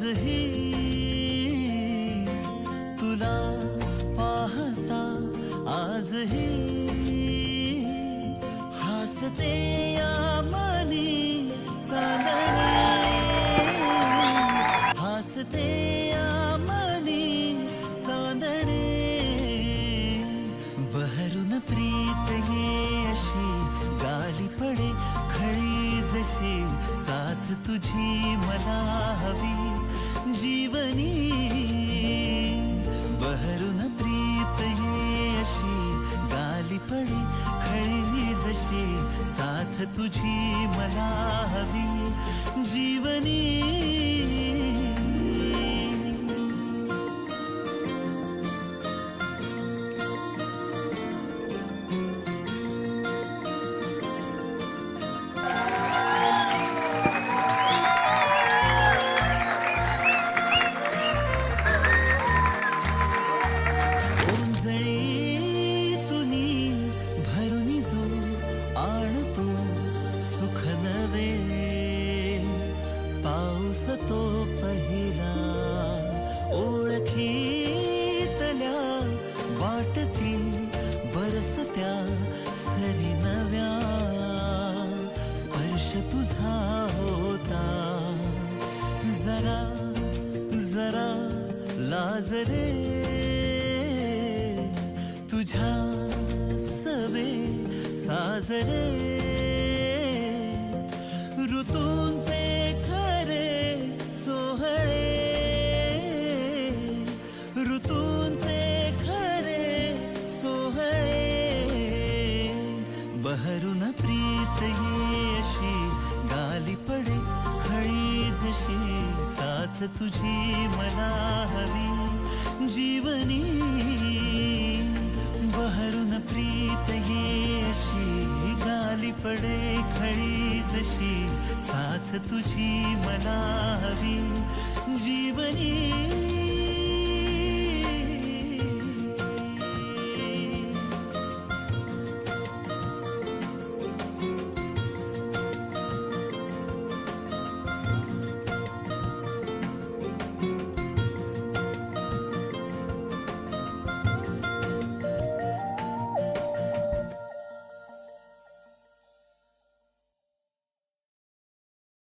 आजही तुला पाहता आजही हसते या मनी चांदणे हसते या मनी चांदणे बहरून प्रीत ये अशी गाली पडे खळी जशी साथ तुझी मला हवी जीवनी बहरून प्रीत ये अशी गाली पडे खळी जशी साथ तुझी मला हवी जीवनी पाऊस तो पहिला ओळखीतल्या वाटती बरसत्या सरी नव्या स्पर्श तुझा होता जरा जरा लाज रे तुझ्या सवे साजरे ऋतूंचे ऋतूंचे खरे सोहळे बहरून प्रीत ये अशी गाली पडे खळी जशी साथ तुझी मला हवी जीवनी बहरून प्रीत ये अशी गाली पडे खळी जशी साथ तुझी मला हवी जीवनी